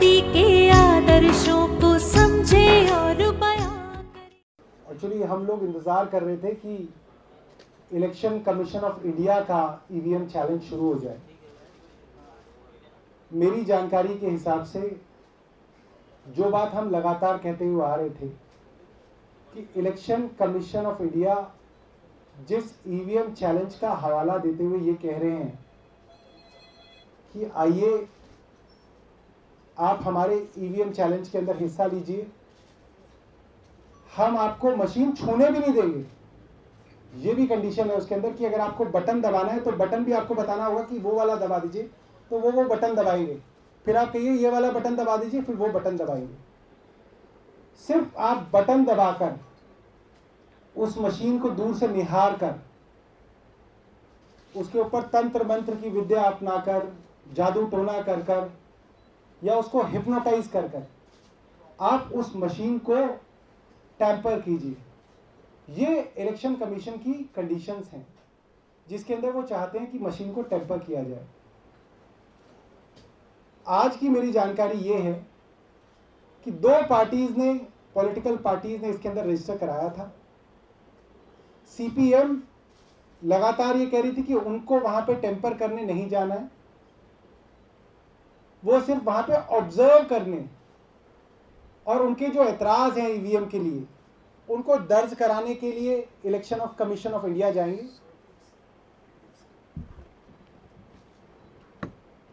Party के आदर्शों को समझे और बयां करे। एक्चुअली हम लोग इंतज़ार कर रहे थे कि इलेक्शन कमीशन ऑफ इंडिया का ईवीएम चैलेंज शुरू हो जाए। मेरी जानकारी के हिसाब से जो बात हम लगातार कहते हुए आ रहे थे कि इलेक्शन कमीशन ऑफ इंडिया जिस ईवीएम चैलेंज का हवाला देते हुए ये कह रहे हैं कि आइए आप हमारे ईवीएम चैलेंज के अंदर हिस्सा लीजिए, हम आपको मशीन छूने भी नहीं देंगे। ये भी कंडीशन है उसके अंदर कि अगर आपको बटन दबाना है तो बटन भी आपको बताना होगा कि वो वाला दबा दीजिए, तो वो बटन दबाएंगे। फिर आप कहिए ये वाला बटन दबा दीजिए, फिर वो बटन दबाएंगे। सिर्फ आप बटन दबाकर उस मशीन को दूर से निहार कर उसके ऊपर तंत्र मंत्र की विद्या अपनाकर, जादू टोना कर कर या उसको हिप्नोटाइज कर कर आप उस मशीन को टैंपर कीजिए। ये इलेक्शन कमीशन की कंडीशंस हैं जिसके अंदर वो चाहते हैं कि मशीन को टैंपर किया जाए। आज की मेरी जानकारी ये है कि दो पार्टीज ने, पॉलिटिकल पार्टीज ने इसके अंदर रजिस्टर कराया था। सीपीएम लगातार ये कह रही थी कि उनको वहां पे टेम्पर करने नहीं जाना है, वो सिर्फ वहां पे ऑब्जर्व करने और उनके जो एतराज हैं ईवीएम के लिए उनको दर्ज कराने के लिए election of commission of India जाएंगे।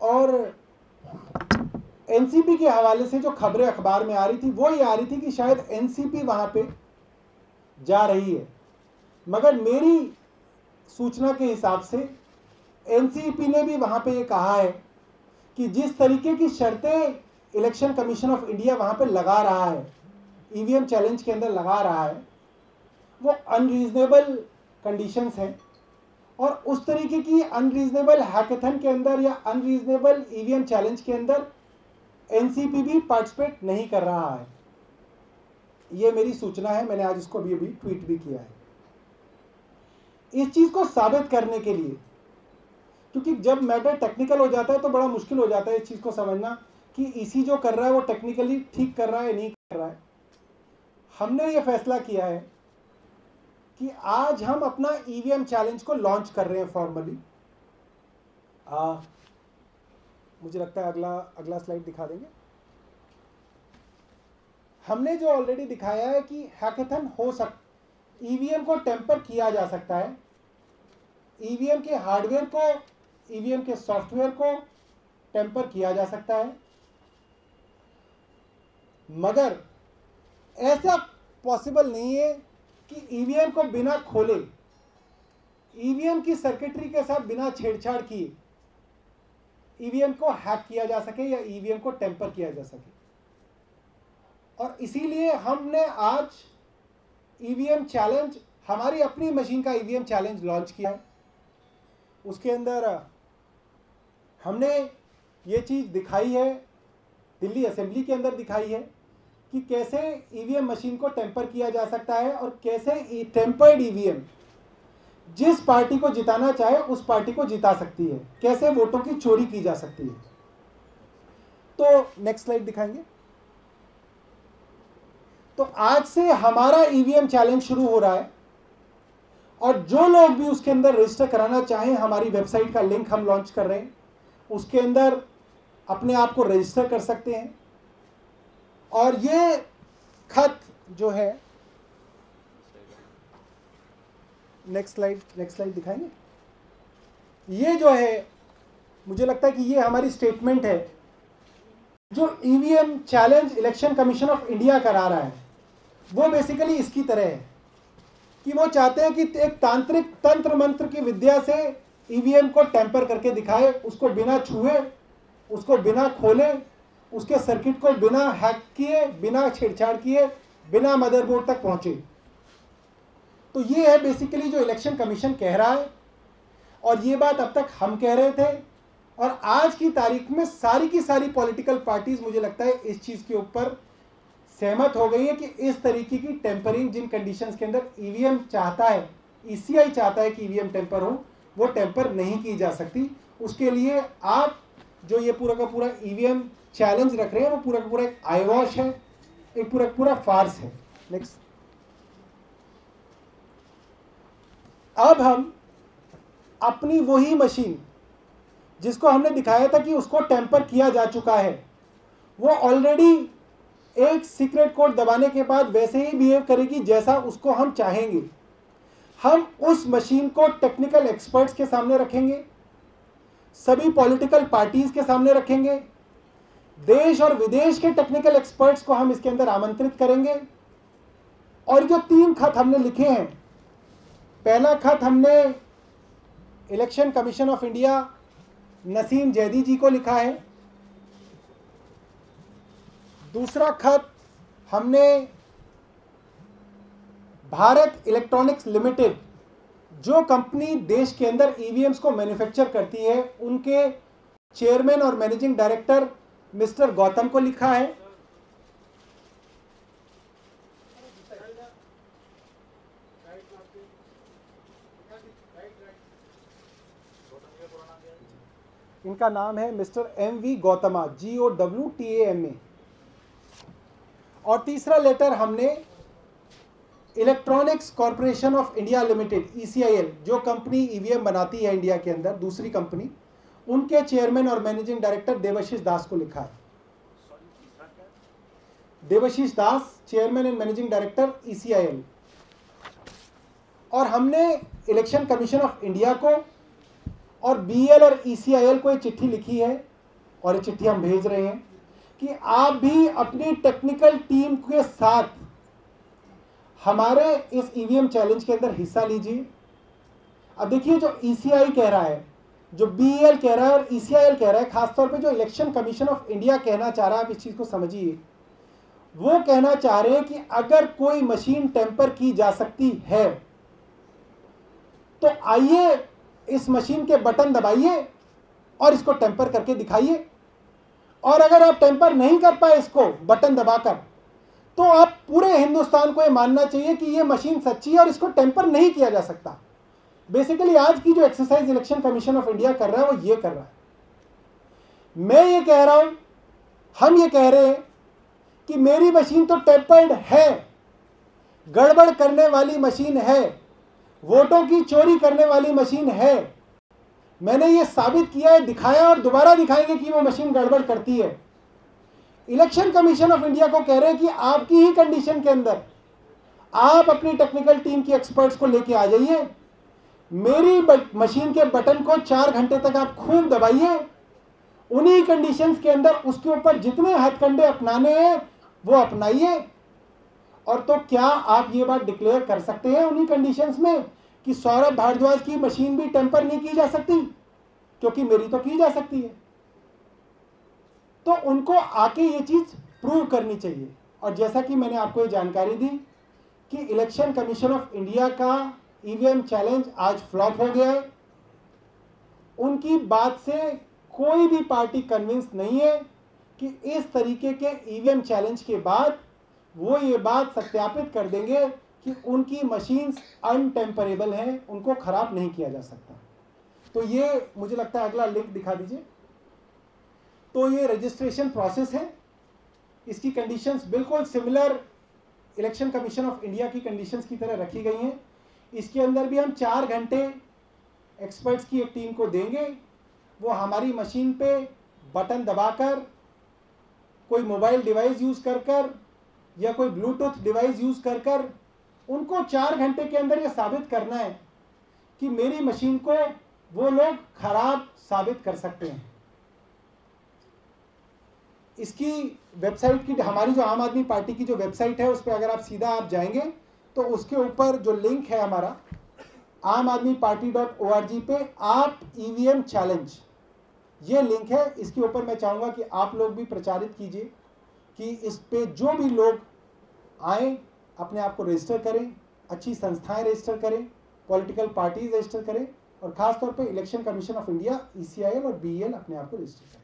और एनसीपी के हवाले से जो खबरें अखबार में आ रही थी वो ये आ रही थी कि शायद एनसीपी वहां पे जा रही है, मगर मेरी सूचना के हिसाब से एनसीपी ने भी वहां पे ये कहा है कि जिस तरीके की शर्तें इलेक्शन कमीशन ऑफ इंडिया वहां पे लगा रहा है, ईवीएम चैलेंज के अंदर लगा रहा है, वो अनरीजनेबल कंडीशंस हैं और उस तरीके की अनरीजनेबल हैकेथन के अंदर या अनरीजनेबल ईवीएम चैलेंज के अंदर एनसीपी भी पार्टिसिपेट नहीं कर रहा है। ये मेरी सूचना है, मैंने आज इसको अभी ट्वीट भी किया है। इस चीज को साबित करने के लिए, क्योंकि जब मैटर टेक्निकल हो जाता है तो बड़ा मुश्किल हो जाता है इस चीज को समझना कि ईसी जो कर रहा है वो टेक्निकली ठीक कर रहा है नहीं कर रहा है। हमने ये फैसला किया है कि आज हम अपना ईवीएम चैलेंज को लॉन्च कर रहे हैं फॉर्मली। मुझे लगता है अगला स्लाइड दिखा देंगे। हमने जो ऑलरेडी दिखाया है कि हैकेथन हो ईवीएम को टेम्पर किया जा सकता है, ईवीएम के हार्डवेयर को, ईवीएम के सॉफ्टवेयर को टेम्पर किया जा सकता है, मगर ऐसा पॉसिबल नहीं है कि ईवीएम को बिना खोले, ईवीएम की सर्किटरी के साथ बिना छेड़छाड़ किए ईवीएम को हैक किया जा सके या ईवीएम को टेम्पर किया जा सके। और इसीलिए हमने आज ईवीएम चैलेंज, हमारी अपनी मशीन का ईवीएम चैलेंज लॉन्च किया है। उसके अंदर हमने ये चीज़ दिखाई है, दिल्ली असेंबली के अंदर दिखाई है कि कैसे ईवीएम मशीन को टेम्पर किया जा सकता है और कैसे टेम्पर्ड ईवीएम जिस पार्टी को जिताना चाहे उस पार्टी को जिता सकती है, कैसे वोटों की चोरी की जा सकती है। तो नेक्स्ट स्लाइड दिखाएंगे। तो आज से हमारा ईवीएम चैलेंज शुरू हो रहा है और जो लोग भी उसके अंदर रजिस्टर कराना चाहें, हमारी वेबसाइट का लिंक हम लॉन्च कर रहे हैं, उसके अंदर अपने आप को रजिस्टर कर सकते हैं। और ये खत जो है, नेक्स्ट स्लाइड दिखाएंगे। ये जो है, मुझे लगता है कि ये हमारी स्टेटमेंट है जो EVM challenge election Commission of India करा रहा है, वो बेसिकली इसकी तरह है कि वो चाहते हैं कि एक तांत्रिक तंत्र मंत्र की विद्या से ईवीएम को टेम्पर करके दिखाए, उसको बिना छुए, उसको बिना खोले, उसके सर्किट को बिना हैक किए, बिना छेड़छाड़ किए, बिना मदरबोर्ड तक पहुंचे। तो ये है बेसिकली जो इलेक्शन कमीशन कह रहा है और ये बात अब तक हम कह रहे थे और आज की तारीख में सारी की सारी पॉलिटिकल पार्टीज मुझे लगता है इस चीज़ के ऊपर सहमत हो गई है कि इस तरीके की टेम्परिंग जिन कंडीशंस के अंदर ईवीएम चाहता है, ईसीआई चाहता है कि ईवीएम टेम्पर हो, वो टेम्पर नहीं की जा सकती। उसके लिए आप जो ये पूरा का पूरा ईवीएम चैलेंज रख रहे हैं वो पूरा का पूरा एक आईवॉश है, एक पूरा का पूरा फार्स है। नेक्स्ट। अब हम अपनी वही मशीन जिसको हमने दिखाया था कि उसको टेम्पर किया जा चुका है, वो ऑलरेडी एक सीक्रेट कोड दबाने के बाद वैसे ही बिहेव करेगी जैसा उसको हम चाहेंगे। हम उस मशीन को टेक्निकल एक्सपर्ट्स के सामने रखेंगे, सभी पॉलिटिकल पार्टीज के सामने रखेंगे, देश और विदेश के टेक्निकल एक्सपर्ट्स को हम इसके अंदर आमंत्रित करेंगे। और जो 3 खत हमने लिखे हैं, पहला खत हमने Election Commission of India Nasim Zaidi ji को लिखा है, दूसरा खत हमने भारत इलेक्ट्रॉनिक्स लिमिटेड जो कंपनी देश के अंदर ईवीएम्स को मैन्युफैक्चर करती है उनके चेयरमैन और मैनेजिंग डायरेक्टर मिस्टर गौतम को लिखा है। इनका नाम है मिस्टर MV गौतमा, GOWTAMA। और तीसरा लेटर हमने electronics corporation of India limited ECIL जो कंपनी ईवीएम बनाती है इंडिया के अंदर, दूसरी कंपनी, उनके चेयरमैन और मैनेजिंग डायरेक्टर देवाशीष दास को लिखा है। Debashish Das, chairman and managing director ECIL। और हमने इलेक्शन कमीशन ऑफ इंडिया को और BEL और ECIL को ये चिट्ठी लिखी है और ये चिट्ठी हम भेज रहे हैं कि आप भी अपनी टेक्निकल टीम के साथ हमारे इस ईवीएम चैलेंज के अंदर हिस्सा लीजिए। अब देखिए, जो ECI कह रहा है, जो BEL कह रहा है और ECIL कह रहा है, खासतौर पे जो इलेक्शन कमीशन ऑफ इंडिया कहना चाह रहा है, आप इस चीज़ को समझिए। वो कहना चाह रहे हैं कि अगर कोई मशीन टेम्पर की जा सकती है तो आइए इस मशीन के बटन दबाइए और इसको टेम्पर करके दिखाइए। और अगर आप टेम्पर नहीं कर पाए इसको बटन दबाकर, तो आप पूरे हिंदुस्तान को ये मानना चाहिए कि ये मशीन सच्ची है और इसको टेम्पर नहीं किया जा सकता। बेसिकली आज की जो exercise election Commission of India कर रहा है वो ये कर रहा है। मैं ये कह रहा हूं, हम ये कह रहे हैं कि मेरी मशीन तो टेम्पर्ड है, गड़बड़ करने वाली मशीन है, वोटों की चोरी करने वाली मशीन है। मैंने ये साबित किया है, दिखाया और दोबारा दिखाएंगे कि वो मशीन गड़बड़ करती है। इलेक्शन कमीशन ऑफ इंडिया को कह रहे हैं कि आपकी ही कंडीशन के अंदर आप अपनी टेक्निकल टीम के एक्सपर्ट्स को लेके आ जाइए, मेरी मशीन के बटन को 4 घंटे तक आप खूब दबाइए, उन्हीं कंडीशंस के अंदर उसके ऊपर जितने हथकंडे अपनाने हैं वो अपनाइए। और तो क्या आप ये बात डिक्लेयर कर सकते हैं उन्हीं कंडीशंस में कि सौरभ भारद्वाज की मशीन भी टेम्पर नहीं की जा सकती, क्योंकि मेरी तो की जा सकती है। तो उनको आके ये चीज प्रूव करनी चाहिए। और जैसा कि मैंने आपको ये जानकारी दी कि इलेक्शन कमीशन ऑफ इंडिया का ईवीएम चैलेंज आज फ्लॉप हो गया है, उनकी बात से कोई भी पार्टी कन्विंस नहीं है कि इस तरीके के ईवीएम चैलेंज के बाद वो ये बात सत्यापित कर देंगे कि उनकी मशीन्स अनटेम्परेबल हैं, उनको खराब नहीं किया जा सकता। तो ये मुझे लगता है, अगला लिंक दिखा दीजिए। तो ये रजिस्ट्रेशन प्रोसेस है, इसकी कंडीशंस बिल्कुल similar election Commission of India की कंडीशंस की तरह रखी गई हैं। इसके अंदर भी हम 4 घंटे एक्सपर्ट्स की एक टीम को देंगे, वो हमारी मशीन पे बटन दबाकर, कोई मोबाइल डिवाइस यूज़ कर या कोई ब्लूटूथ डिवाइस यूज़ कर उनको 4 घंटे के अंदर ये साबित करना है कि मेरी मशीन को वो लोग खराब साबित कर सकते हैं। इसकी वेबसाइट की, हमारी जो आम आदमी पार्टी की जो वेबसाइट है उस पर अगर आप सीधा आप जाएंगे तो उसके ऊपर जो लिंक है हमारा amadmiparty.org पे आप ईवीएम चैलेंज, ये लिंक है। इसके ऊपर मैं चाहूँगा कि आप लोग भी प्रचारित कीजिए कि इस पे जो भी लोग आए अपने आप को रजिस्टर करें, अच्छी संस्थाएं रजिस्टर करें, पॉलिटिकल पार्टीज रजिस्टर करें और ख़ासतौर पे election Commission of India ECIL और BEL अपने आप को रजिस्टर करें।